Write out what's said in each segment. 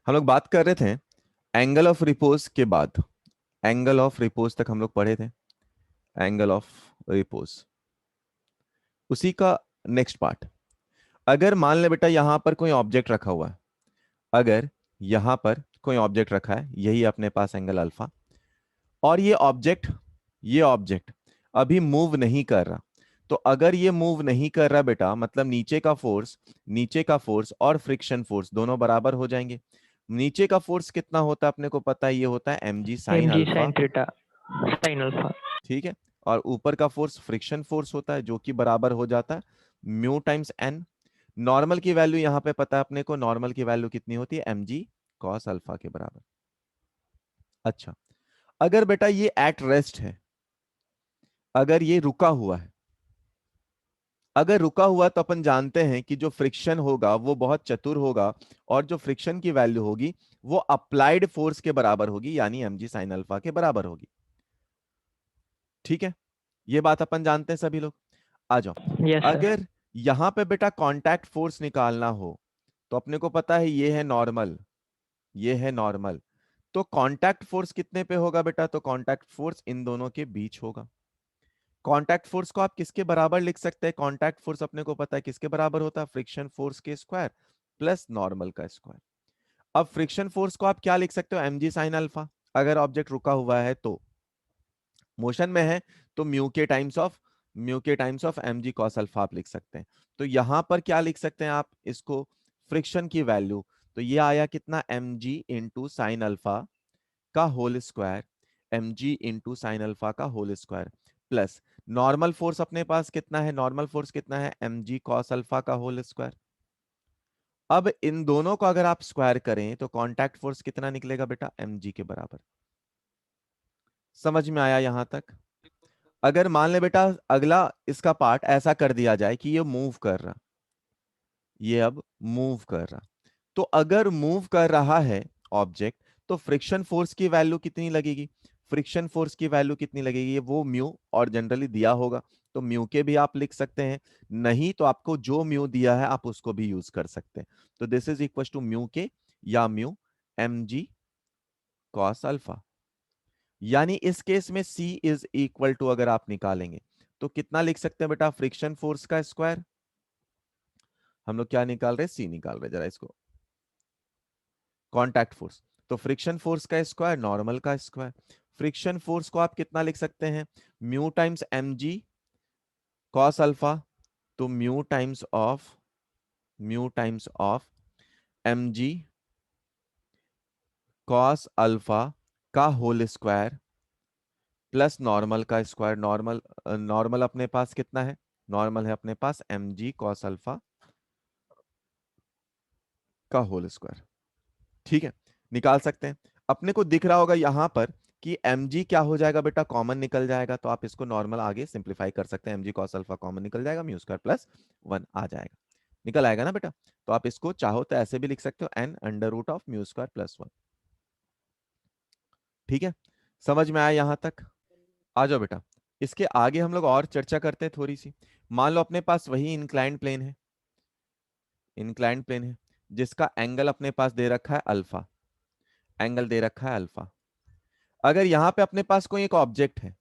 हम लोग बात कर रहे थे एंगल ऑफ रिपोज के बाद। एंगल ऑफ रिपोज तक हम लोग पढ़े थे। एंगल ऑफ रिपोज उसी का नेक्स्ट पार्ट। अगर मान ले बेटा यहां पर कोई ऑब्जेक्ट रखा हुआ है, अगर यहां पर कोई ऑब्जेक्ट रखा है, यही अपने पास एंगल अल्फा, और ये ऑब्जेक्ट अभी मूव नहीं कर रहा। तो अगर ये मूव नहीं कर रहा बेटा, मतलब नीचे का फोर्स और फ्रिक्शन फोर्स दोनों बराबर हो जाएंगे। नीचे का फोर्स कितना होता है अपने को पता है, ये होता है mg sine m g alpha. Sine theta sine alpha. ठीक है। और ऊपर का फोर्स फ्रिक्शन फोर्स होता है, जो कि बराबर हो जाता है म्यू टाइम्स एन। नॉर्मल की वैल्यू यहां पे पता है अपने को, नॉर्मल की वैल्यू कितनी होती है, mg कॉस अल्फा के बराबर। अच्छा, अगर बेटा ये एट रेस्ट है, अगर ये रुका हुआ है, अगर रुका हुआ तो अपन जानते हैं कि जो फ्रिक्शन होगा वो बहुत चतुर होगा, और जो फ्रिक्शन की वैल्यू होगी वो अप्लाइड फोर्स के बराबर होगी, यानी mg साइन अल्फा के बराबर होगी। ठीक है, ये बात अपन जानते हैं सभी लोग। आ जाओ। Yes sir. अगर यहां पे बेटा कांटेक्ट फोर्स निकालना हो, तो अपने को पता है ये है नॉर्मल, ये है नॉर्मल। तो कांटेक्ट फोर्स कितने पे होगा बेटा, तो कांटेक्ट फोर्स इन दोनों के बीच होगा। कांटेक्ट फोर्स को आप किसके बराबर लिख सकते हैं, कांटेक्ट फोर्स अपने को पता है किसके बराबर होता है, फ्रिक्शन फोर्स के स्क्वायर प्लस नॉर्मल का स्क्वायर। अब फ्रिक्शन फोर्स को आप क्या लिख सकते हो, mg साइन अल्फा। अगर ऑब्जेक्ट रुका हुआ है तो, मोशन में है तो म्यू के times of mg cos alpha आप लिख सकते हैं। तो यहां पर क्या लिख सकते हैं आप इसको, फ्रिक्शन की वैल्यू। तो ये आया कितना, mg इंटू साइन अल्फा का whole square, mg into sine alpha का whole square plus normal force अपने पास कितना है, नॉर्मल फोर्स कितना है, mg cos अल्फा का होल स्क्वायर। अब इन दोनों को अगर आप स्क्वायर करें तो कांटेक्ट फोर्स कितना निकलेगा बेटा, mg के बराबर। समझ में आया यहां तक। अगर मान ले बेटा अगला इसका पार्ट ऐसा कर दिया जाए कि ये मूव कर रहा, ये अब मूव कर रहा, तो अगर मूव कर रहा है ऑब्जेक्ट, तो फ्रिक्शन फोर्स की वैल्यू कितनी लगेगी, फ्रिक्शन फोर्स की वैल्यू कितनी लगेगी, ये वो म्यू, और जनरली दिया होगा तो म्यू के भी आप लिख सकते हैं, नहीं तो आपको जो म्यू दिया है आप उसको भी यूज कर सकते हैं। तो this is equal to mu के या म्यू mg cos अल्फा। यानी इस केस में C इज इक्वल टू, अगर आप निकालेंगे तो कितना लिख सकते हैं बेटा, फ्रिक्शन फोर्स का स्क्वायर। हम लोग क्या निकाल रहे हैं, C निकाल रहे हैं, जरा इसको, कांटेक्ट फोर्स। तो फ्रिक्शन फोर्स का स्क्वायर, नॉर्मल का स्क्वायर। फ्रिक्शन फोर्स को आप कितना लिख सकते हैं, mu times mg cos alpha. तो mu times of mg cos alpha का होल स्क्वायर प्लस नॉर्मल का स्क्वायर। नॉर्मल अपने पास कितना है, नॉर्मल है अपने पास mg cos अल्फा का होल स्क्वायर। ठीक है, निकाल सकते हैं। अपने को दिख रहा होगा यहां पर कि mg क्या हो जाएगा बेटा, कॉमन निकल जाएगा, तो आप इसको नॉर्मल आगे सिंप्लीफाई कर सकते हैं, mg cos अल्फा कॉमन निकल जाएगा, म्यू स्क्वायर प्लस 1 आ जाएगा, निकल आएगा ना बेटा। तो आप इसको चाहो तो ऐसे भी लिख सकते हो, n under root of mu square plus 1। ठीक है, समझ में आया यहां तक। आ जाओ बेटा, इसके आगे हम लोग और चर्चा करते हैं थोड़ी सी। मान लो अपने पास वही इंक्लाइंड प्लेन है, इंक्लाइंड प्लेन है जिसका एंगल अपने पास दे रखा है अल्फा, एंगल दे रखा है अल्फा। अगर यहां पे अपने पास कोई एक ऑब्जेक्ट है,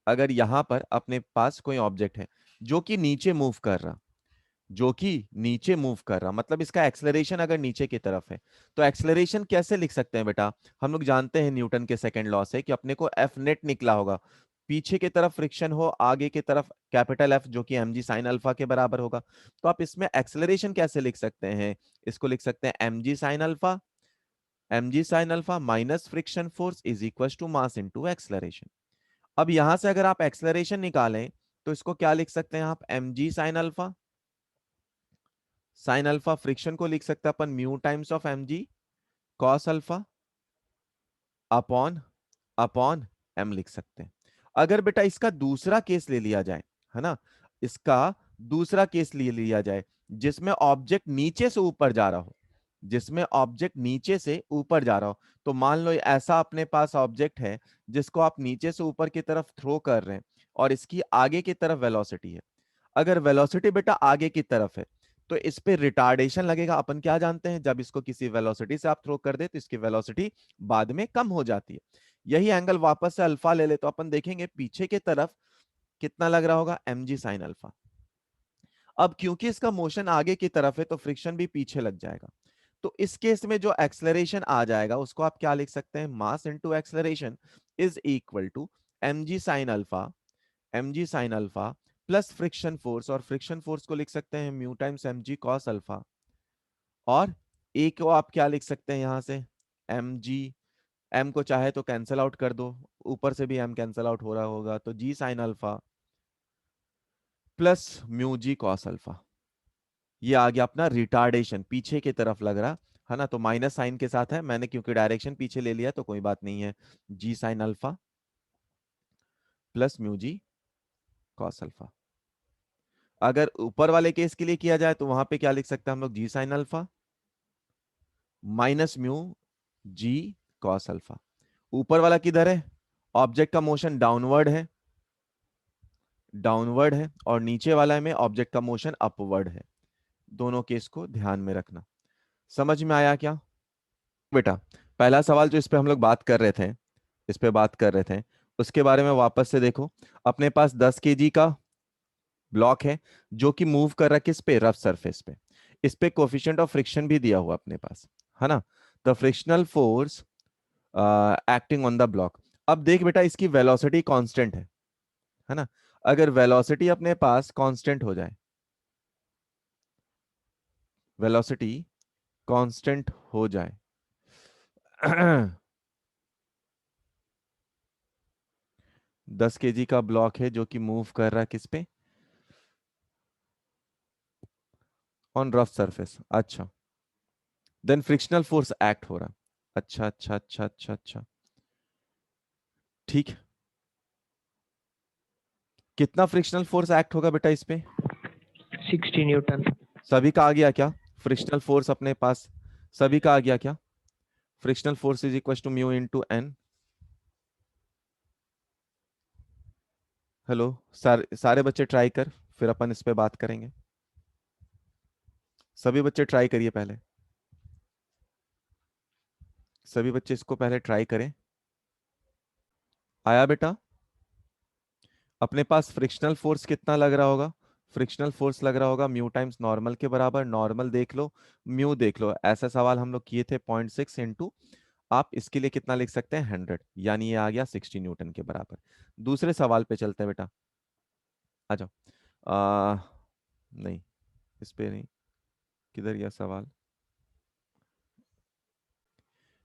अगर यहां पर अपने पास कोई ऑब्जेक्ट है जो कि नीचे मूव कर रहा, जो कि नीचे मूव कर रहा, मतलब इसका एक्सेलरेशन अगर नीचे की तरफ है, तो एक्सेलरेशन कैसे लिख सकते हैं बेटा, हम लोग जानते हैं न्यूटन के सेकंड लॉ से कि अपने को एफ नेट निकला होगा, पीछे की तरफ फ्रिक्शन हो, आगे की तरफ कैपिटल एफ जो कि mg साइन अल्फा के बराबर होगा। तो आप इसमें एक्सेलरेशन कैसे लिख सकते हैं, इसको लिख सकते हैं mg sine alpha minus friction force is equal to mass into acceleration. अब यहां से अगर आप एक्सेलरेशन निकालें तो इसको क्या लिख सकते हैं आप, mg साइन अल्फा फ्रिक्शन को लिख सकते हैं अपन mu times of mg cos alpha upon upon m लिख सकते हैं। अगर बेटा इसका दूसरा केस ले लिया जाए, है ना, इसका दूसरा केस ले लिया जाए जिसमें ऑब्जेक्ट नीचे से ऊपर जा रहा हो, जिसमें ऑब्जेक्ट नीचे से ऊपर जा रहा हो, तो मान लो ऐसा अपने पास ऑब्जेक्ट है जिसको आप नीचे से ऊपर की तरफ थ्रो कर रहे हैं और इसकी आगे की तरफ वेलोसिटी है। अगर वेलोसिटी बेटा आगे की तरफ है तो इस पे रिटार्डेशन लगेगा। अपन क्या जानते हैं, जब इसको किसी वेलोसिटी से आप थ्रो कर दे तो इसकी वेलोसिटी बाद में कम हो जाती है। यही एंगल वापस से अल्फा ले ले तो अपन देखेंगे पीछे की तरफ कितना लग रहा होगा, mg साइन अल्फा। अब क्योंकि इसका मोशन आगे की तरफ है तो फ्रिक्शन भी पीछे लग जाएगा। तो इस केस में जो एक्सलरेशन आ जाएगा उसको आप क्या लिख सकते हैं, mass into acceleration is equal to mg sine alpha, mg sine alpha plus friction force, और फ्रिक्शन फोर्स को लिख सकते हैं mu times mg cos alpha, और ए को आप क्या लिख सकते हैं यहां से, mg, m को चाहे तो कैंसिल आउट कर दो, ऊपर से भी m कैंसिल आउट हो रहा होगा, तो g sine alpha plus mu जी कॉस अल्फा। ये आ गया अपना रिटार्डेशन, पीछे की तरफ लग रहा है ना, तो माइनस साइन के साथ है, मैंने क्योंकि डायरेक्शन पीछे ले लिया तो कोई बात नहीं है, g sign alpha plus mu जी कॉस अल्फा। अगर ऊपर वाले केस के लिए किया जाए तो वहां पे क्या लिख सकते हैं हम लोग, जी साइन अल्फा माइनस म्यू जी कॉस अल्फा। ऊपर वाला किधर है, ऑब्जेक्ट का मोशन डाउनवर्ड है, डाउनवर्ड है, और नीचे वाला में ऑब्जेक्ट का मोशन अपवर्ड है। दोनों केस को ध्यान में रखना। समझ में आया क्या बेटा? पहला सवाल जो इस पे हम लोग बात कर रहे थे, इस पे बात कर रहे थे, उसके बारे में वापस से देखो। अपने पास 10 kg का ब्लॉक है जो कि मूव कर रहा है किस पे, रफ सरफेस पे। इस पे कोफिशिएंट ऑफ फ्रिक्शन भी दिया हुआ अपने पास, है ना, the frictional force acting on the block. अब देख बेटा, इसकी वेलोसिटी कांस्टेंट है ना। अगर वेलोसिटी अपने पास कांस्टेंट हो जाए, वेलोसिटी कांस्टेंट हो जाए 10 kg का ब्लॉक है जो कि मूव कर रहा है किस पे, ऑन रफ सरफेस। अच्छा, देन फ्रिक्शनल फोर्स एक्ट हो रहा। अच्छा अच्छा अच्छा अच्छा अच्छा, ठीक है। कितना फ्रिक्शनल फोर्स एक्ट होगा बेटा इस पे, 60 न्यूटन। सभी का आ गया क्या फ्रिक्शनल फोर्स अपने पास, सभी का आ गया क्या? Frictional force is equal to mu into n. Hello, सारे बच्चे ट्राई कर, फिर अपन इस पे बात करेंगे। सभी बच्चे ट्राई करिए पहले, सभी बच्चे इसको पहले ट्राई करें। आया बेटा? अपने पास फ्रिक्शनल फोर्स कितना लग रहा होगा, फ्रिक्शनल फोर्स लग रहा होगा म्यू टाइम्स नॉर्मल के बराबर। नॉर्मल देख लो, म्यू देख लो, ऐसा सवाल हम लोग किए थे 0.6 इंटू, आप इसके लिए कितना लिख सकते हैं 100, यानी ये आ गया 60 न्यूटन के बराबर। दूसरे सवाल पे चलते हैं बेटा, आ जाओ। नहीं, इस पे नहीं, किधर गया सवाल?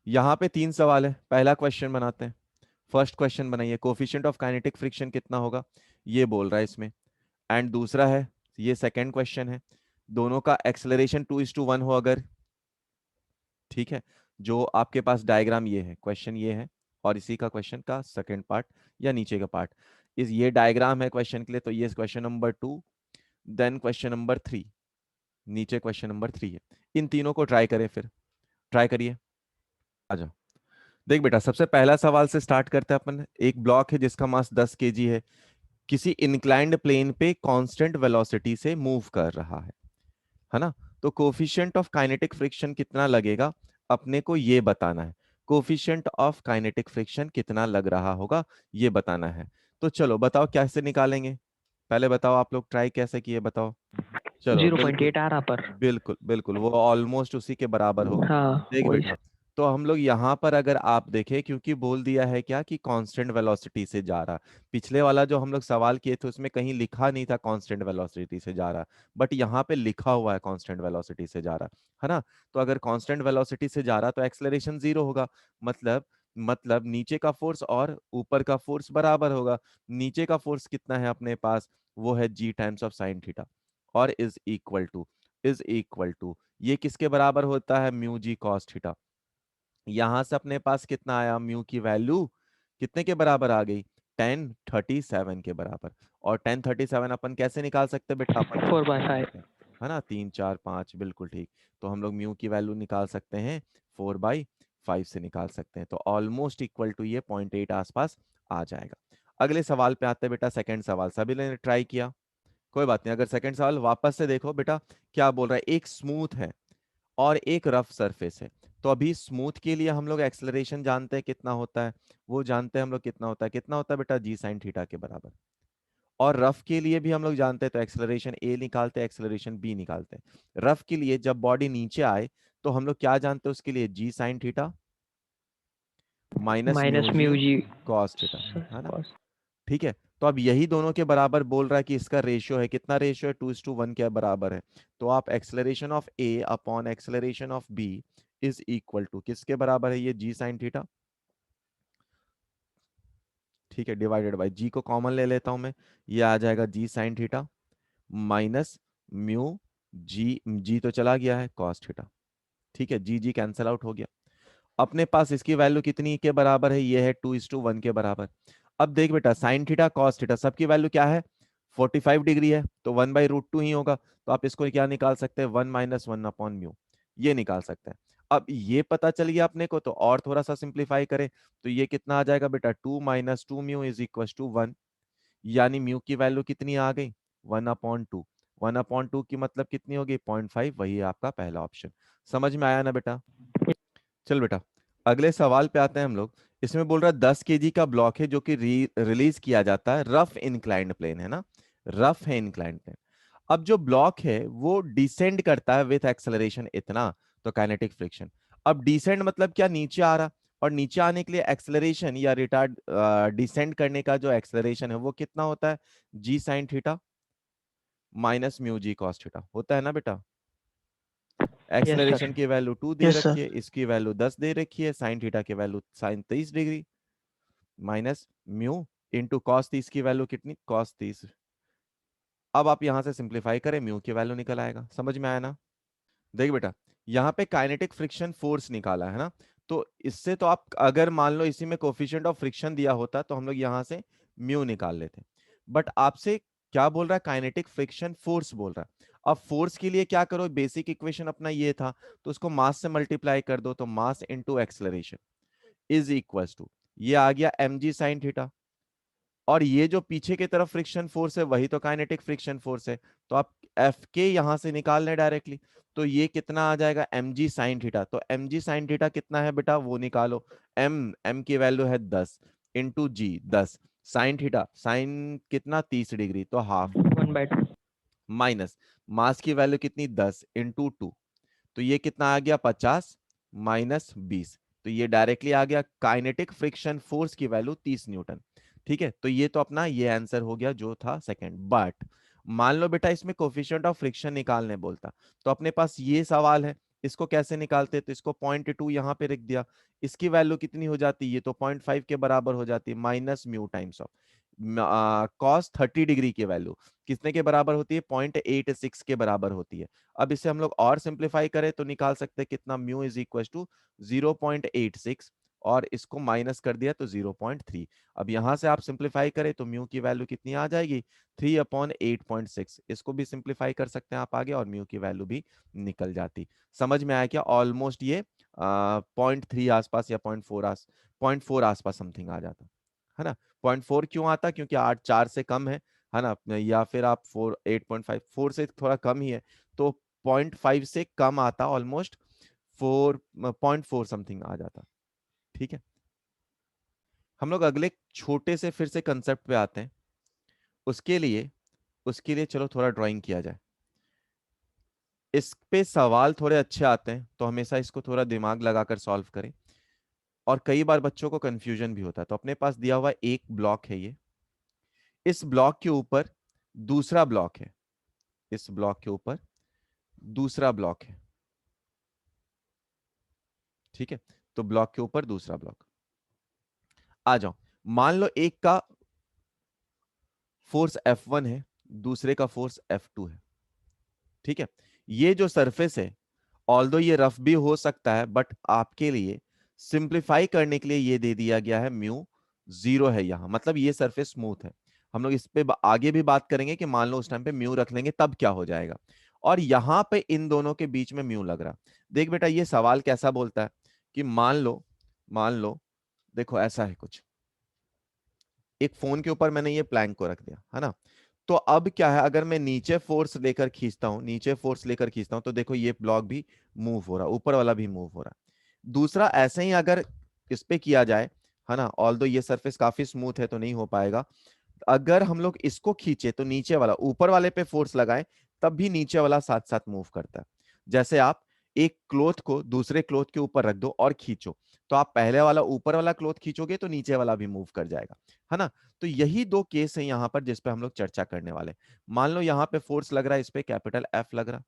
यहाँ पे 3 सवाल है, पहला क्वेश्चन बनाते हैं। फर्स्ट क्वेश्चन बनाइए, कोफिशिएंट ऑफ काइनेटिक फ्रिक्शन कितना होगा, ये बोल रहा है इसमें। एंड दूसरा है, ये सेकंड क्वेश्चन है, दोनों का एक्सेलरेशन 2:1 हो अगर, ठीक है। जो आपके पास डायग्राम ये है, क्वेश्चन ये है, और इसी का क्वेश्चन का सेकंड पार्ट या नीचे का पार्ट, इस ये डायग्राम है क्वेश्चन के लिए, तो ये question number 2, then question number 3, नीचे क्वेश्चन नंबर 3 है। इन तीनों को ट्राई करें, फिर ट्राई करिए। आ जाओ, देख बेटा, सबसे पहला सवाल से स्टार्ट करते हैं अपन। एक ब्लॉक है जिसका मास 10 kg है, किसी इंक्लाइंड प्लेन पे कांस्टेंट वेलोसिटी से मूव कर रहा है ना। तो कोफिशिएंट ऑफ काइनेटिक फ्रिक्शन कितना लगेगा, अपने को ये बताना है। कोफिशिएंट ऑफ काइनेटिक फ्रिक्शन कितना लग रहा होगा, ये बताना है। तो चलो बताओ कैसे निकालेंगे, पहले बताओ, आप लोग ट्राई कैसे किए बताओ। चलो, बिल्कुल 0.8 आ रहा पर। बिल्कुल बिल्कुल, वो ऑलमोस्ट उसी के बराबर होगा। हाँ देख वही बेटा, से। तो हम लोग यहाँ पर अगर आप देखें, क्योंकि बोल दिया है क्या कि कांस्टेंट वेलोसिटी से जा रहा, पिछले वाला जो हम लोग सवाल किए थे उसमें कहीं लिखा नहीं था कांस्टेंट वेलोसिटी से जा रहा, बट यहाँ पे लिखा हुआ है कांस्टेंट वेलोसिटी से जा रहा, है ना। तो अगर कांस्टेंट वेलोसिटी से जा रहा तो एक्सेलरेशन 0 होगा, मतलब नीचे का फोर्स और ऊपर का फोर्स बराबर होगा। नीचे का फोर्स कितना है अपने पास, वो है जी टाइम्स ऑफ साइन थीटा, और इज इक्वल टू ये किसके बराबर होता है, म्यू जी कॉस थीटा। यहां से अपने पास कितना आया, म्यू की वैल्यू कितने के बराबर आ गई, 1037 के बराबर। और 1037 अपन कैसे निकाल सकते हैं बेटा, अपन तो 4/5। है ना, 3 4 5, बिल्कुल ठीक। तो हम लोग म्यू की वैल्यू निकाल सकते हैं 4/5 से निकाल सकते हैं, तो ऑलमोस्ट इक्वल टू ये 0.8 आसपास आ जाएगा। अगले सवाल पे आते हैं बेटा, सेकंड सवाल सभी ने ट्राई किया, कोई बात नहीं, अगर सेकंड सवाल वापस से देखो बेटा, क्या बोल रहा है, एक स्मूथ है और एक रफ सरफेस है। तो अभी स्मूथ के लिए हम लोग एक्सेलरेशन जानते हैं कितना होता है, वो जानते हैं हम लोग कितना होता है, कितना होता है बेटा, जी साइन थीटा के बराबर। और रफ के लिए भी हम लोग जानते हैं, तो एक्सेलरेशन ए निकालते हैं, एक्सेलरेशन बी निकालते हैं। रफ के लिए जब बॉडी नीचे आए तो हम लोग क्या जानते हैं उसके लिए, G sine theta minus minus mu G mu जी कॉस थीटा, है ना। cos। ठीक है, तो अब यही दोनों के बराबर बोल रहा है कि इसका रेशियो है, कितना रेशियो है, 2:1 के बराबर है। तो आप acceleration of a upon acceleration of b is equal to किसके बराबर है, ये जी साइन थीटा। ठीक है, डिवाइडेड बाय जी को कॉमन ले लेता हूं मैं, ये आ जाएगा जी साइन थीटा माइनस म्यू जी, जी तो चला गया है, कॉस थीटा। ठीक है, जी जी कैंसल आउट हो गया। अपने पास इसकी वैल्यू कितनी के बराबर है, ये है 2:1 के बराबर। अब देख बेटा, साइन थीटा कॉस थीटा सबकी वैल्यू क्या है, 45 डिग्री है, तो 1/√2 ही होगा। तो आप इसको क्या निकाल सकते हैं, 1 - 1 अपॉन म्यू, ये निकाल सकते हैं। अब ये पता चल गया अपने को, तो और थोड़ा सा सिंप्लीफाई करें तो ये कितना आ जाएगा बेटा, 2 - 2 म्यू इज इक्वल टू 1। यानी म्यू की वैल्यू कितनी आ गई, 1/2। 1/2 की मतलब कितनी होगी, 0.5, वही है आपका पहला ऑप्शन। समझ में आया ना बेटा। चल बेटा, अगले सवाल पे आते हैं हम लोग। इसमें बोल रहा है 10 kg का ब्लॉक है जो कि रिलीज किया जाता है, रफ इंक्लाइंड प्लेन है ना, रफ है इंक्लाइंड प्लेन। अब जो ब्लॉक है वो डिसेंड करता है विथ एक्सेलरेशन इतना, तो काइनेटिक फ्रिक्शन। अब डिसेंड मतलब क्या, नीचे आ रहा, और नीचे आने के लिए एक्सेलरेशन या रिटार्ड, डिसेंड करने का जो एक्सेलरेशन है वो कितना होता है, g sine theta minus mu जी कॉस थीटा होता है ना बेटा। Yes sir. एक्सेलरेशन की वैल्यू 2 दे यस रखी सर। है, इसकी वैल्यू 10 दे रखी है, साइन थीटा की value sine 30 degree minus mu into cos 30 की वैल्यू कितनी, कॉस 30। अब आप यहां से सिंप्लीफाई करें, म्यू की वैल्यू निकल आएगा। समझ में आया ना। देख बेटा, यहाँ पे काइनेटिक फ्रिक्शन फोर्स निकाला है ना, तो इससे तो आप अगर मान लो इसी में कोफिशिएंट ऑफ फ्रिक्शन दिया होता तो हम लोग यहाँ से म्यू निकाल लेते। बट आपसे क्या बोल रहा है, काइनेटिक फ्रिक्शन फोर्स बोल रहा है। अब फोर्स के लिए क्या करो, बेसिक इक्वेशन अपना ये था, तो उसको मास से मल्टीप्लाई कर दो, तो mass into acceleration is equal to, ये आ गया mg साइन थीटा। और ये जो पीछे की तरफ फ्रिक्शन फोर्स है वही तो काइनेटिक फ्रिक्शन फोर्स है, तो आप एफ के यहां से निकाल लें डायरेक्टली। तो ये कितना आ जाएगा, एम जी साइन थीटा। तो एम जी साइन थीटा कितना है बेटा, वो निकालो। एम की वैल्यू है 10 इंटू जी 10, साइन थीटा साइन कितना 30 डिग्री, तो हाफ, 1/2। माइनस मास की वैल्यू कितनी 10 इंटू 2, तो ये कितना आ गया 50 माइनस 20, तो ये डायरेक्टली आ गया काइनेटिक फ्रिक्शन फोर्स की वैल्यू 30 न्यूटन। ठीक है, तो ये तो अपना ये आंसर हो गया जो था सेकंड। बट मान लो बेटा इसमें कोफिशिएंट ऑफ फ्रिक्शन निकालने बोलता, तो अपने पास ये सवाल है, इसको कैसे निकालते, तो इसको 0.2 यहाँ पे रख दिया, इसकी वैल्यू कितनी हो जाती है, ये तो 0.5 के बराबर हो जाती है, minus mu times of cos 30 degree की वैल्यू कितने के बराबर होती है, 0.86 के बराबर होती है। अब इसे हम लोग और सिंप्लीफाई करें तो निकाल सकते हैं कितना, म्यू इज इक्वल टू 0.86, और इसको माइनस कर दिया तो 0.3। अब यहां से आप सिंप्लीफाई करें तो म्यू की वैल्यू कितनी आ जाएगी, 3/8.6। इसको भी सिंप्लीफाई कर सकते हैं आप आगे, और म्यू की वैल्यू भी निकल जाती। समझ में आया क्या, ऑलमोस्ट ये 0.3 आसपास या 0.4 आसपास समथिंग आ जाता है ना। 0.4 क्यों आता, क्योंकि 8 4 से कम है ना, या फिर आप 8.5, 4 से थोड़ा कम ही है, तो 0.5 से कम आता, ऑलमोस्ट 4.4 समथिंग आ जाता। ठीक है, हम लोग अगले छोटे से फिर से कंसेप्ट पे आते हैं। उसके लिए उसके लिए चलो थोड़ा ड्राइंग किया जाए। इस पे सवाल थोड़े अच्छे आते हैं, तो हमेशा इसको थोड़ा दिमाग लगाकर सॉल्व करें। और कई बार बच्चों को कंफ्यूजन भी होता है। तो अपने पास दिया हुआ एक ब्लॉक है ये, इस ब्लॉक के ऊपर दूसरा ब्लॉक है, इस ब्लॉक के ऊपर दूसरा ब्लॉक है। ठीक है, तो ब्लॉक के ऊपर दूसरा ब्लॉक, आ जाओ। मान लो एक का फोर्स F1 है, दूसरे का फोर्स F2 है। ठीक है, ये जो सरफेस है, ऑल्दो ये रफ भी हो सकता है, बट आपके लिए सिंप्लीफाई करने के लिए ये दे दिया गया है म्यू 0 है यहां, मतलब ये सरफेस स्मूथ है। हम लोग इस पे आगे भी बात करेंगे कि मान लो उस टाइम पे म्यू रख लेंगे तब क्या हो जाएगा। और यहां पे इन दोनों के बीच में म्यू लग रहा। देख बेटा, ये सवाल कैसा बोलता है कि मान लो देखो ऐसा है कुछ, एक फोन के ऊपर मैंने ये प्लैंक को रख दिया है ना, तो अब क्या है, अगर मैं नीचे फोर्स लेकर खींचता हूं, नीचे फोर्स लेकर खींचता हूं, तो देखो ये ब्लॉक भी मूव हो रहा है, ऊपर वाला भी मूव हो रहा है। दूसरा, ऐसे ही अगर इस पे किया जाए, है ना, ऑल्दो ये सरफेस काफी स्मूथ है तो नहीं हो पाएगा, अगर हम लोग इसको खींचे तो नीचे वाला ऊपर वाले पे फोर्स लगाएं, तब भी नीचे वाला साथ साथ मूव करता है। जैसे आप एक क्लॉथ को दूसरे क्लॉथ के ऊपर रख दो और खींचो, तो आप पहले वाला ऊपर वाला क्लॉथ खींचोगे तो नीचे वाला भी मूव कर जाएगा, है ना। तो यही दो केस है यहां पर जिस पे हम लोग चर्चा करने वाले। मान लो यहां पे फोर्स लग रहा है, इस पे कैपिटल एफ लग रहा,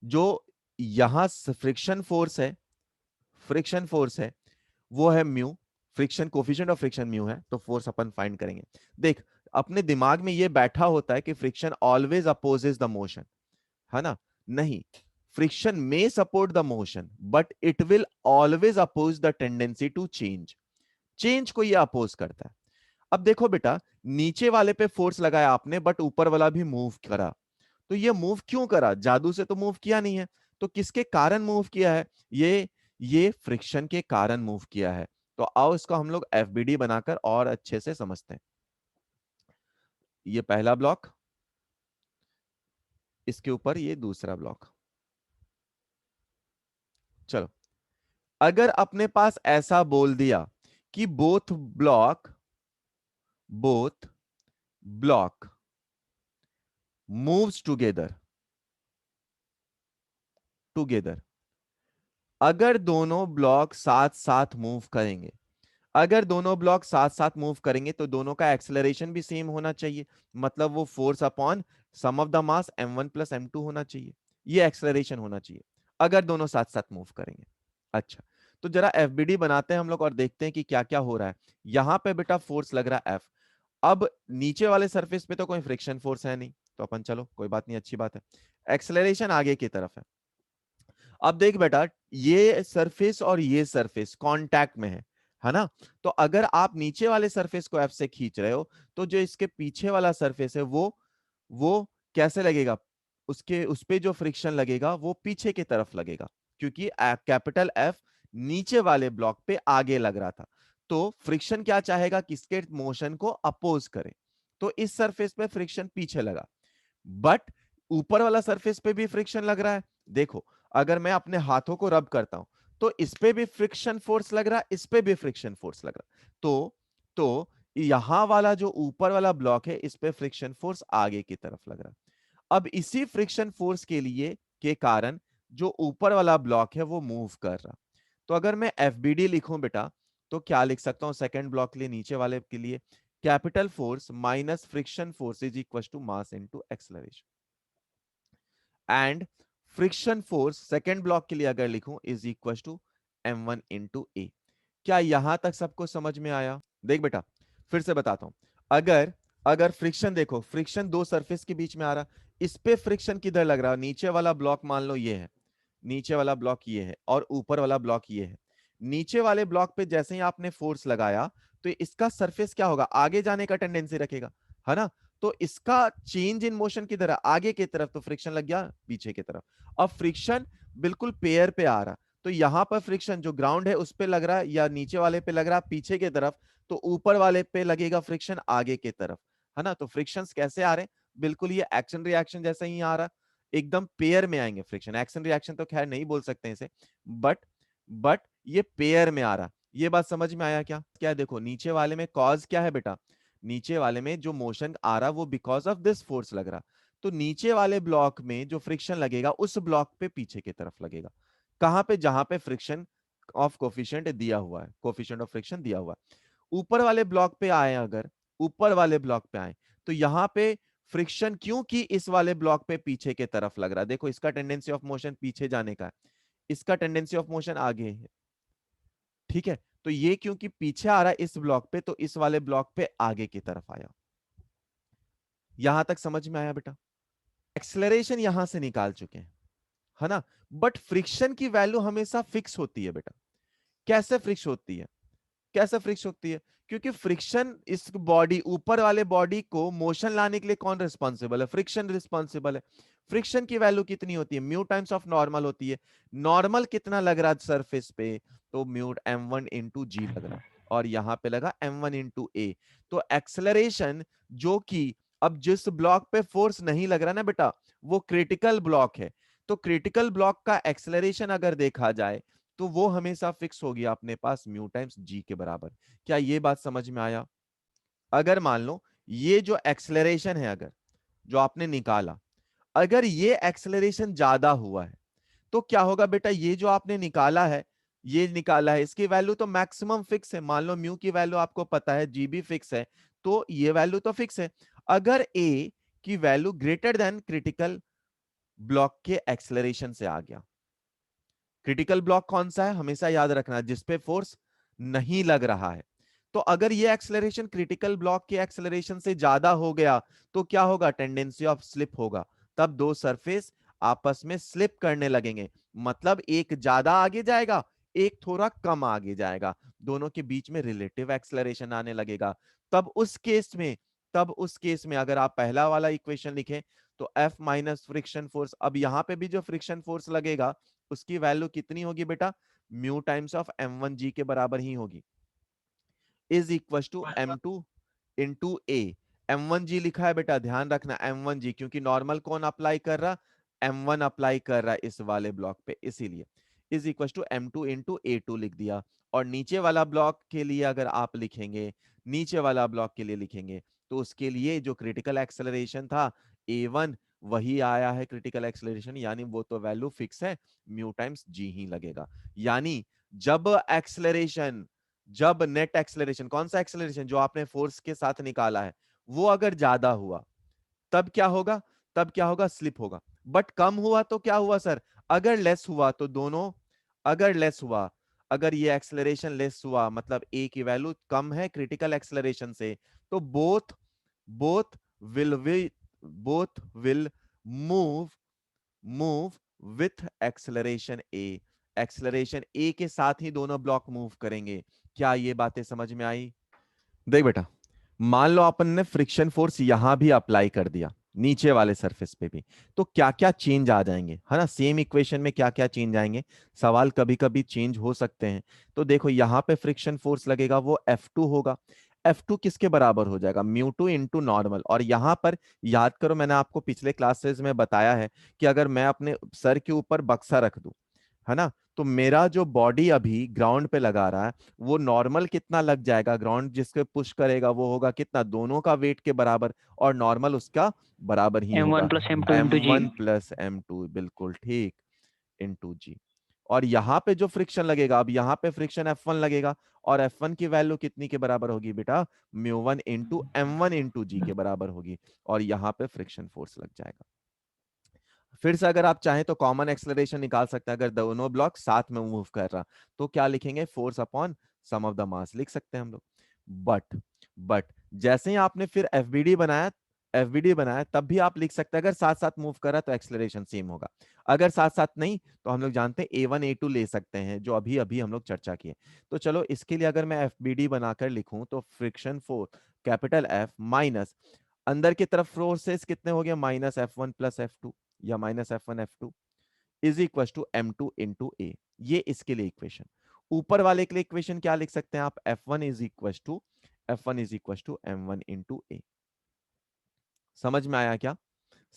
जो यहां फ्रिक्शन फोर्स है, फ्रिक्शन फोर्स है, वो है mu, friction coefficient of friction mu है, तो फोर्स अपन फाइंड करेंगे। देख, अपने दिमाग में ये बैठा होता है कि friction always opposes the motion, है ना, नहीं, friction may support the motion but it will always oppose the tendency to change, change को ये अपोज करता है। अब देखो बेटा, नीचे वाले पे फोर्स लगाया आपने बट ऊपर वाला भी मूव करा, तो ये मूव क्यों करा, जादू से तो मूव किया नहीं है, तो किसके कारण मूव किया है, ये फ्रिक्शन के कारण मूव किया है। तो आओ इसको हम लोग एफबीडी बनाकर और अच्छे से समझते हैं। ये पहला ब्लॉक, इसके ऊपर ये दूसरा ब्लॉक। चलो, अगर अपने पास ऐसा बोल दिया कि बोथ ब्लॉक मूव्स टुगेदर, अगर दोनों ब्लॉक साथ साथ मूव करेंगे, अगर दोनों ब्लॉक साथ साथ मूव करेंगे तो दोनों का एक्सेलरेशन भी सेम होना चाहिए, मतलब वो force upon sum of the mass m1 plus m2 होना चाहिए, ये एक्सेलरेशन होना चाहिए अगर दोनों साथ साथ मूव करेंगे। अच्छा, तो जरा एफबीडी बनाते हैं हम लोग और देखते हैं कि क्या क्या हो रहा है। यहां पे बेटा फोर्स लग रहा है एफ, अब नीचे वाले सरफेस पे तो कोई फ्रिक्शन फोर्स है नहीं, तो अपन चलो कोई बात नहीं, अच्छी बात है, एक्सेलरेशन आगे की तरफ है। अब देख बेटा, ये सरफेस और ये सरफेस कांटेक्ट में है ना, तो अगर आप नीचे वाले सरफेस को एफ से खींच रहे हो, तो जो इसके पीछे वाला सरफेस है वो कैसे लगेगा, उसके उस पे जो फ्रिक्शन लगेगा वो पीछे की तरफ लगेगा, क्योंकि कैपिटल एफ नीचे वाले ब्लॉक पे आगे लग रहा था, तो फ्रिक्शन क्या चाहेगा, किसके मोशन को अपोज करे, तो इस सरफेस पे फ्रिक्शन पीछे लगा, बट ऊपर वाला सरफेस पे भी फ्रिक्शन लग रहा है। देखो, अगर मैं अपने हाथों को रब करता हूं तो इस पे भी फ्रिक्शन फोर्स लग रहा है, इस पे भी फ्रिक्शन फोर्स लग रहा है, तो यहां वाला जो ऊपर वाला ब्लॉक है इस पे फ्रिक्शन फोर्स आगे की तरफ लग रहा है। अब इसी फ्रिक्शन फोर्स के कारण जो ऊपर वाला ब्लॉक है वो मूव कर रहा, तो अगर मैं एफबीडी लिखूं बेटा, तो क्या लिख सकता हूं सेकंड ब्लॉक के लिए, नीचे वाले के लिए, capital force minus friction force is equal to mass into acceleration, and friction force second block के लिए अगर लिखूं is equal to m1 into A. क्या यहां तक सबको समझ में आया? देख बेटा, फिर से बताता हूं, अगर अगर फ्रिक्शन देखो, फ्रिक्शन दो सरफेस के बीच में आ रहा, इस पे फ्रिक्शन किधर लग रहा है, नीचे वाला ब्लॉक मान लो ये है, नीचे वाला ब्लॉक ये है और ऊपर वाला ब्लॉक ये है, नीचे वाले ब्लॉक पे जैसे ही आपने फोर्स लगाया तो इसका सरफेस क्या होगा, आगे जाने का टेंडेंसी रखेगा, है ना, तो इसका चेंज इन मोशन की तरह आगे की तरफ, तो फ्रिक्शन लग गया पीछे की तरफ। अब फ्रिक्शन बिल्कुल पेयर पे आ रहा, तो यहां पर फ्रिक्शन जो ग्राउंड है उस पे लग रहा है या नीचे वाले पे लग रहा है पीछे की तरफ, तो ऊपर वाले पे लगेगा फ्रिक्शन आगे की तरफ, है ना। तो फ्रिक्शंस कैसे आ रहे हैं, बिल्कुल ये एक्शन रिएक्शन जैसा ही आ रहा, एकदम पेयर में आएंगे फ्रिक्शन, एक्शन रिएक्शन तो खैर नहीं बोल सकते इसे, बट बट ये पेयर में आ रहा। ये बात समझ में आया क्या? क्या देखो, नीचे वाले में कॉज क्या है बेटा, नीचे वाले में जो मोशन आ रहा वो बिकॉज ऑफ दिस फोर्स लग रहा, तो नीचे वाले ब्लॉक में जो फ्रिक्शन लगेगा उस ब्लॉक पे पीछे की तरफ लगेगा, कहां पे, जहां पे फ्रिक्शन ऑफ कोफिशिएंट दिया हुआ है, कोफिशिएंट ऑफ फ्रिक्शन दिया हुआ है। ऊपर वाले ब्लॉक पे आए, अगर ऊपर वाले ब्लॉक पे आए तो यहां पे फ्रिक्शन क्योंकि इस वाले ब्लॉक पे पीछे के तरफ लग रहा है, देखो इसका टेंडेंसी ऑफ मोशन पीछे जाने का है, इसका टेंडेंसी ऑफ मोशन आगे है, ठीक है, तो ये क्योंकि पीछे आ रहा है इस ब्लॉक पे, तो इस वाले ब्लॉक पे आगे की तरफ आया। यहां तक समझ में आया बेटा? एक्सेलरेशन यहां से निकाल चुके हैं, है ना, बट फ्रिक्शन की वैल्यू हमेशा फिक्स होती है बेटा। कैसे फिक्स होती है, कैसे फ्रिक्स होती है, क्योंकि फ्रिक्शन इस बॉडी, ऊपर वाले बॉडी को मोशन लाने के लिए कौन रिस्पॉन्सिबल है, फ्रिक्शन रिस्पॉन्सिबल है। फ्रिक्शन की वैल्यू कितनी होती है, म्यू टाइम्स ऑफ नॉर्मल होती है, नॉर्मल कितना लग रहा है सरफेस पे, तो म्यू m1 इंटू जी लग रहा, और यहां पे लगा m1 इंटू ए। तो एक्सेलरेशन जो कि अब जिस ब्लॉक पे फोर्स नहीं लग रहा ना बेटा, वो क्रिटिकल ब्लॉक है। तो क्रिटिकल ब्लॉक का एक्सेलरेशन अगर देखा जाए तो वो हमेशा फिक्स होगी अपने पास म्यू टाइम्स जी के बराबर। क्या ये बात समझ में आया? अगर मान लो ये जो एक्सेलरेशन है, अगर जो आपने निकाला, अगर ये एक्सेलरेशन ज्यादा हुआ है तो क्या होगा बेटा? ये जो आपने निकाला है, ये निकाला है, इसकी वैल्यू तो मैक्सिमम फिक्स है। मान लो म्यू की वैल्यू आपको पता है, जी भी फिक्स है, तो ये वैल्यू तो फिक्स है। अगर ए की value greater than critical block के एक्सेलरेशन से आ गया, क्रिटिकल ब्लॉक कौन सा है हमेशा याद रखना, जिसपे फोर्स नहीं लग रहा है। तो अगर ये एक्सेलरेशन क्रिटिकल ब्लॉक के एक्सेलरेशन से ज्यादा हो गया तो क्या होगा? टेंडेंसी ऑफ स्लिप होगा। तब दो सरफेस आपस में स्लिप करने लगेंगे, मतलब एक ज्यादा आगे जाएगा, एक थोड़ा कम आगे जाएगा, दोनों के बीच में रिलेटिव एक्सेलरेशन आने लगेगा। तब उस केस में अगर आप पहला वाला इक्वेशन लिखें तो F माइनस फ्रिक्शन फोर्स, अब यहां पे भी जो फ्रिक्शन फोर्स लगेगा उसकी वैल्यू कितनी होगी बेटा? म्यू टाइम्स ऑफ m1g के बराबर ही होगी, is equal to m2 into a. m1g लिखा है बेटा, ध्यान रखना m1g, क्योंकि नॉर्मल कौन अप्लाई कर रहा? m1 अप्लाई कर रहा है इस वाले ब्लॉक पे, इसीलिए is equal to m2 into ए2 लिख दिया। और नीचे वाला ब्लॉक के लिए अगर आप लिखेंगे, नीचे वाला ब्लॉक के लिए लिखेंगे तो उसके लिए जो क्रिटिकल एक्सेलरेशन था a1, वही आया है क्रिटिकल एक्सेलरेशन, यानी वो तो वैल्यू फिक्स है, म्यू टाइम्स जी ही लगेगा। यानी जब एक्सेलरेशन, जब नेट एक्सेलरेशन, कौन सा एक्सेलरेशन? जो आपने फोर्स के साथ निकाला है, वो अगर ज्यादा हुआ तब क्या होगा? तब क्या होगा? स्लिप होगा। बट कम हुआ तो क्या हुआ सर? अगर लेस हुआ तो दोनों, अगर लेस हुआ, अगर ये एक्सेलरेशन लेस हुआ मतलब ए की वैल्यू कम है क्रिटिकल एक्सेलरेशन से, तो both will we both will move move with acceleration A. Acceleration A के साथ ही दोनों ब्लॉक मूव करेंगे। क्या ये बातें समझ में आई? देख बेटा, मान लो अपन ने फ्रिक्शन फोर्स यहां भी अप्लाई कर दिया, नीचे वाले सरफेस पे भी, तो क्या क्या चेंज आ जाएंगे, है ना? सेम इक्वेशन में क्या क्या चेंज आएंगे, सवाल कभी कभी चेंज हो सकते हैं। तो देखो यहां पे फ्रिक्शन फोर्स लगेगा वो F2 होगा। F2 किसके बराबर हो जाएगा? Mu two into normal. और यहां पर याद करो, मैंने आपको पिछले क्लासेस में बताया है कि अगर मैं अपने सर के ऊपर बक्सा रख दूं, है ना, तो मेरा जो बॉडी अभी ग्राउंड पे लगा रहा है, वो नॉर्मल कितना लग जाएगा? ग्राउंड जिसके पुश करेगा वो होगा कितना? दोनों का वेट के बराबर, और नॉर्मल उसका बराबर ही M1 होगा, प्लस M2 इंटू जी। m1 प्लस m2, बिल्कुल ठीक, इंटू जी। और यहां पे जो फ्रिक्शन लगेगा, अब यहां पे फ्रिक्शन F1 लगेगा, और F1 की वैल्यू कितनी के बराबर होगी बेटा? म्यू1 इंटू m1 इंटू जी के बराबर होगी, और यहां पे फ्रिक्शन फोर्स लग जाएगा। फिर से अगर आप चाहें तो कॉमन एक्सेलरेशन निकाल सकते हैं, अगर दोनों ब्लॉक साथ में मूव कर रहा तो क्या लिखेंगे? Force upon sum of the mass लिख सकते हैं हम लोग। बट बट जैसे ही आपने फिर एफबीडी बनाया तब भी आप लिख सकते हैं, अगर साथ साथ मूव कर रहा तो एक्सेलरेशन सेम होगा, अगर साथ साथ नहीं तो हम लोग जानते हैं A1 A2 ले सकते हैं, जो अभी अभी हम लोग चर्चा किए। तो चलो इसके लिए अगर मैं एफबीडी बनाकर लिखूं तो friction force capital F minus अंदर की तरफ फोर्सेस कितने हो गए? माइनस F1 प्लस F2, या minus F1 F2 is equal to M2 into A. ये इसके लिए इक्वेशन। ऊपर वाले के लिए इक्वेशन क्या लिख सकते हैं आप? F1 is equal to M1 into A. समझ में आया क्या?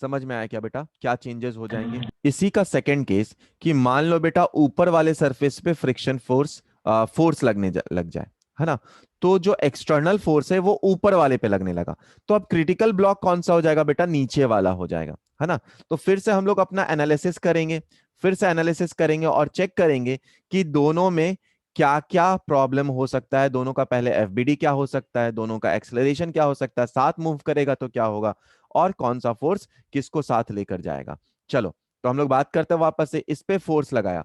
समझ में आया क्या बेटा? क्या चेंजेस हो जाएंगे? इसी का सेकंड केस, कि मान लो बेटा ऊपर वाले सरफेस पे फ्रिक्शन फोर्स लग जाए, है ना, तो जो एक्सटर्नल फोर्स है वो ऊपर वाले पे लगने लगा, तो अब क्रिटिकल ब्लॉक कौन सा हो जाएगा बेटा? नीचे वाला हो जाएगा, है ना। तो फिर से हम लोग अपना एनालिसिस करेंगे, फिर से एनालिसिस करेंगे और चेक करेंगे कि दोनों में क्या क्या प्रॉब्लम हो सकता है, दोनों का पहले एफबीडी क्या हो सकता है, दोनों का एक्सेलरेशन क्या हो सकता है, साथ मूव करेगा तो क्या होगा, और कौन सा फोर्स किसको साथ लेकर जाएगा। चलो, तो हम लोग बात करते हैं वापस से, इस पे फोर्स लगाया।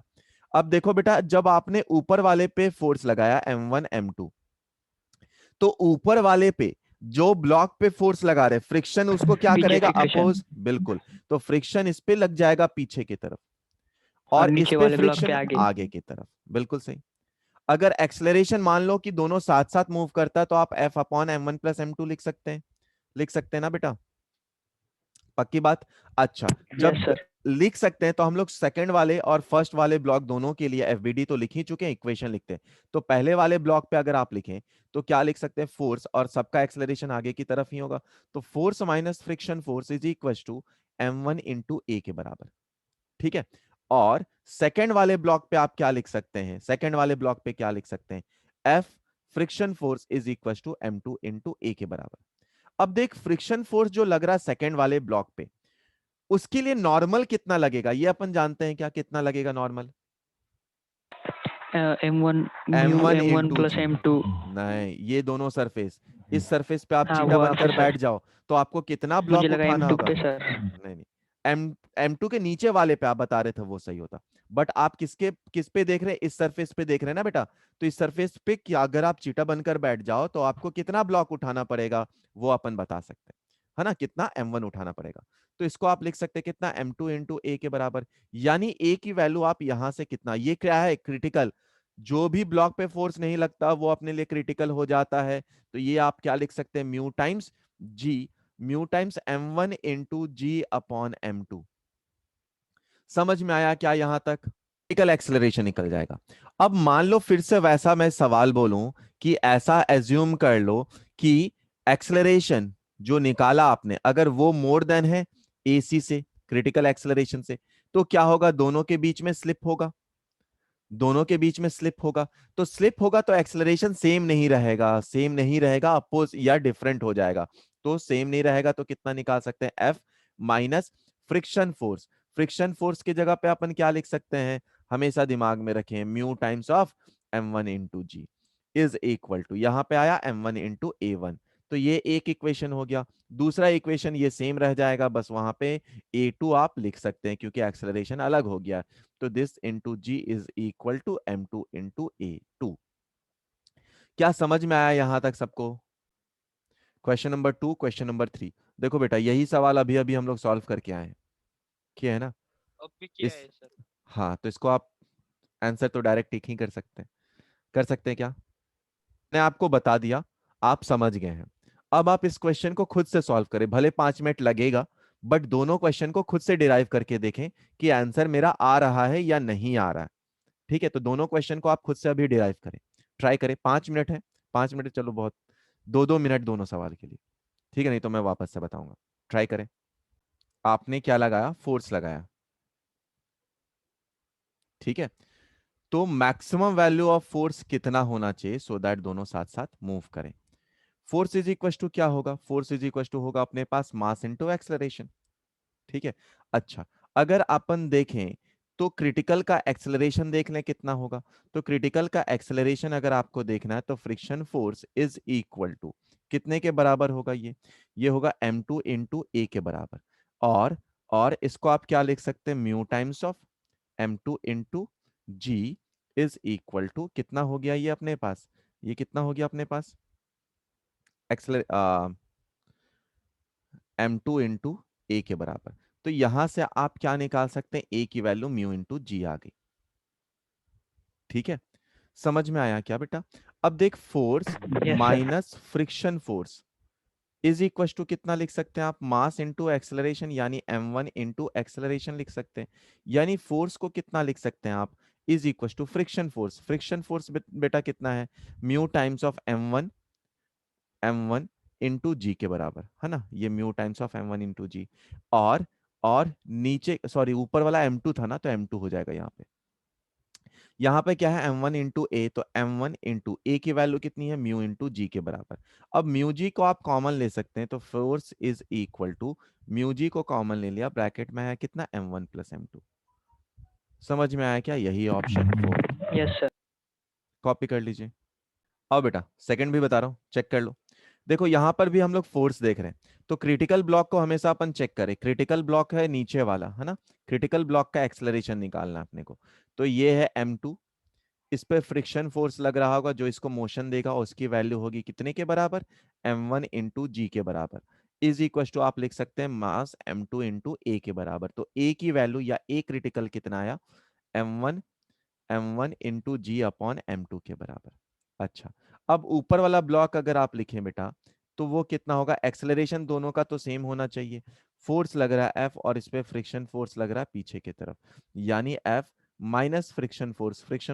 अब देखो बेटा, जब आपने ऊपर वाले पे फोर्स लगाया M1 M2, तो ऊपर वाले पे जो ब्लॉक पे फोर्स लगा रहे फ्रिक्शन, उसको क्या बीच करेगा? फ्रिक्शन। अपोज, बिल्कुल। तो फ्रिक्शन इस पे लग जाएगा पीछे की तरफ, और और इस नीचे पे वाले ब्लॉक पे फ्रिक्शन आगे। आगे की तरफ, बिल्कुल सही। अगर एक्सलेरेशन मान लो कि दोनों साथ साथ मूव करता है तो आप F upon M1 plus M2 लिख सकते हैं, लिख सकते हैं ना बेटा? पक्की बात। अच्छा, यस जब सर। लिख सकते हैं, तो हम लोग सेकंड वाले और फर्स्ट वाले ब्लॉक दोनों के लिए एफबीडी तो लिख ही चुके हैं, इक्वेशन लिखते हैं। तो पहले वाले ब्लॉक पे अगर आप लिखें तो क्या लिख सकते हैं, फोर्स और सबका एक्सेलरेशन आगे की तरफ ही होगा, तो force minus friction force is equal to m1 into A के बराबर। ठीक है। और सेकंड वाले ब्लॉक पे आप क्या लिख सकते हैं, सेकंड वाले ब्लॉक पे क्या लिख सकते हैं, F friction force is equal to m2 into A के बराबर। अब देख, फ्रिक्शन फोर्स जो लग रहा है सेकंड वाले ब्लॉक पे, उसके लिए नॉर्मल कितना लगेगा ये अपन जानते हैं क्या, कितना लगेगा normal, M1 mu m1 M1 into plus G. M2। नहीं, ये दोनों सरफेस, इस सरफेस पे आप हाँ चीटा वो वाला बनकर सर, बैठ जाओ तो आपको कितना मुझे ब्लॉक लगा उठाना M2 होगा। पे सर। नहीं नहीं, M2 के नीचे वाले पे आप बता रहे थे वो सही होता, बट आप किस पे देख रहे हैं, इस सरफेस पे देख रहे हैं ना बेटा, तो इस सरफेस पे क्या अगर आप चीटा बनकर बैठ जाओ तो आपको कितना ब्लॉक उठाना पड़ेगा वो अपन बता सकते हैं, है ना, कितना m1 उठाना पड़ेगा। तो इसको आप लिख सकते हैं कितना, m2 इंटू ए के बराबर, यानी ए की वैल्यू आप यहां से कितना, ये क्या है, क्रिटिकल, जो भी ब्लॉक पे फोर्स नहीं लगता वो अपने लिए क्रिटिकल हो जाता है। तो ये आप क्या लिख सकते हैं, म्यू टाइम्स जी, म्यू टाइम्स m1 इंटू जी अपॉन m2। समझ में आया क्या यहां तक, क्रिटिकल एक्सेलरेशन निकल जाएगा। अब मान लो फिर से वैसा मैं सवाल बोलूं कि ऐसा एज्यूम कर लो कि एक्सेलरेशन जो निकाला आपने अगर वो मोर देन है एसी से, क्रिटिकल एक्सेलरेशन से, तो क्या होगा, दोनों के बीच में स्लिप होगा, दोनों के बीच में स्लिप होगा, तो स्लिप होगा तो एक्सेलरेशन सेम नहीं रहेगा, सेम नहीं रहेगा, अपोज या डिफरेंट हो जाएगा। तो सेम नहीं रहेगा तो कितना निकाल सकते हैं, F minus friction force, friction force की जगह पे अपन क्या लिख सकते हैं, हमेशा दिमाग में रखें, mu times of m1 into g is equal to, यहां पे आया m1 इंटू ए1, तो ये एक इक्वेशन हो गया। दूसरा इक्वेशन ये सेम रह जाएगा, बस वहां पे a2 आप लिख सकते हैं क्योंकि एक्सेलरेशन अलग हो गया, तो this into g is equal to m2 into ए2। क्या समझ में आया यहां तक सबको, क्वेश्चन नंबर 2, क्वेश्चन नंबर 3। देखो बेटा, यही सवाल अभी अभी हम लोग सॉल्व करके आए हैं, किया है ना अब भी किया इस, है सर। हाँ, तो इसको आप आंसर तो डायरेक्ट टिक ही कर सकते हैं, कर सकते हैं क्या, मैंने आपको बता दिया, आप समझ गए हैं। अब आप इस क्वेश्चन को खुद से सॉल्व करें, भले 5 मिनट लगेगा, बट दोनों क्वेश्चन को खुद से डिराइव करके देखें कि आंसर मेरा आ रहा है या नहीं आ रहा है। ठीक है, तो दोनों क्वेश्चन को आप खुद से अभी डिराइव करें, ट्राई करें, 5 मिनट है, 5 मिनट चलो बहुत, 2-2 मिनट दोनों सवाल के लिए, ठीक है, नहीं तो मैं वापस से बताऊंगा। ट्राई करें। आपने क्या लगाया, फोर्स लगाया, ठीक है, तो मैक्सिमम वैल्यू ऑफ फोर्स कितना होना चाहिए सो दैट दोनों साथ साथ मूव करें। फोर्स इज इक्वल टू क्या होगा, फोर्स इज इक्वल टू होगा अपने पास मास इनटू एक्सेलरेशन। ठीक है। अच्छा, अगर अपन देखें तो क्रिटिकल का एक्सेलरेशन देख लें कितना होगा, तो क्रिटिकल का एक्सेलरेशन अगर आपको देखना है तो friction force is equal to कितने के बराबर होगा, ये होगा m2 टू इंटू ए के बराबर। और और इसको आप क्या लिख सकते हैं, mu times of m2 two into g is equal to कितना हो गया ये अपने पास, ये कितना हो गया अपने पास, एक्सेलर m2 इंटू ए के बराबर। तो यहां से आप क्या निकाल सकते हैं, ए की वैल्यू म्यू इंटू जी आ गई। ठीक है, समझ में आया क्या बेटा। अब देख, force yes sir. Minus friction force is equal to कितना लिख सकते हैं आप, मास इंटू एक्सेलरेशन, यानी m1 इंटू एक्सेलरेशन लिख सकते हैं, यानी फोर्स को कितना लिख सकते हैं आप, is equal to friction force, friction force बेटा कितना है, mu times of m1 into G के बराबर, है ना, ये mu times of m1 into G. और और नीचे, सॉरी, ऊपर वाला m2 था ना, तो m2 हो जाएगा यहाँ पे, यहाँ पे क्या है m1 इंटू ए, तो m1 इंटू ए की वैल्यू कितनी है, म्यू इंटू जी के बराबर। अब म्यू जी को आप कॉमन ले सकते हैं, तो force is equal to, mu G को कॉमन ले लिया, ब्रैकेट में है कितना, m1 प्लस m2। समझ में आया क्या, यही ऑप्शन 4, यस सर। कॉपी कर लीजिए। अब बेटा सेकंड भी बता रहा हूँ, चेक कर लो। देखो यहाँ पर भी हम लोग फोर्स देख रहे हैं, तो क्रिटिकल ब्लॉक को हमेशा अपन चेक करें, क्रिटिकल ब्लॉक है नीचे वाला, है ना, क्रिटिकल ब्लॉक का एक्सेलरेशन निकालना है अपने को। तो ये है m2, इस पे फ्रिक्शन फोर्स लग रहा होगा जो इसको मोशन देगा, उसकी वैल्यू होगी कितने के बराबर, m1 इंटू जी के बराबर, इज इक्वल टू आप लिख सकते हैं मास m2 इंटू ए के बराबर। तो ए की वैल्यू या ए क्रिटिकल कितना आया, m1 इंटू जी अपॉन m2 के बराबर। अच्छा, अब ऊपर वाला ब्लॉक अगर आप लिखें बेटा, तो वो कितना होगा, एक्सेलरेशन दोनों का तो सेम होना चाहिए, फोर्स लग रहा है F और इस पे फ्रिक्शन फोर्स लग रहा है पीछे की तरफ, यानी F माइनस फ्रिक्शन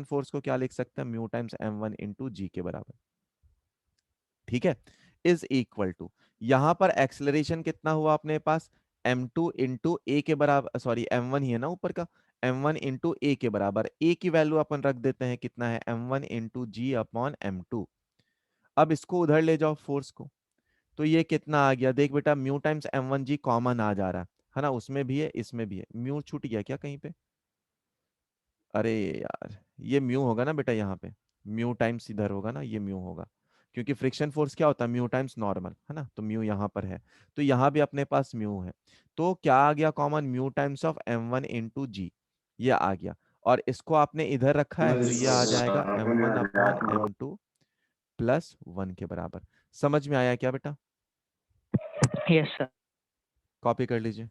फोर्स को क्या लिख सकते हैं, mu times m1 into G के बराबर। ठीक है, इज इक्वल टू, यहां पर एक्सेलरेशन कितना हुआ अपने पास, m2 इंटू ए के बराबर, सॉरी m1 ही है ना ऊपर का, m1 इंटू ए के बराबर, ए की वैल्यू अपन रख देते हैं कितना है, m1 इंटू जी अपॉन m2। अब इसको उधर ले जाओ फोर्स को, तो ये कितना आ गया, देख बेटा म्यू टाइम्स m1 जी कॉमन आ जा रहा है ना, उसमें भी है इसमें भी है, म्यू छूट गया क्या कहीं पे, अरे यार ये म्यू होगा ना बेटा, यहाँ पे म्यू टाइम्स इधर होगा ना, ये म्यू होगा, क्योंकि फ्रिक्शन फोर्स क्या होता है, म्यू टाइम्स नॉर्मल है ना, तो म्यू यहाँ पर है, तो यहाँ भी अपने पास म्यू है, तो क्या आ गया common, mu times of m1 into G, ये आ गया, और इसको आपने इधर रखा है तो ये आ जाएगा m1 अपॉन m2 प्लस 1 के बराबर। समझ में आया क्या बेटा, Yes, sir. कॉपी कर लीजिए।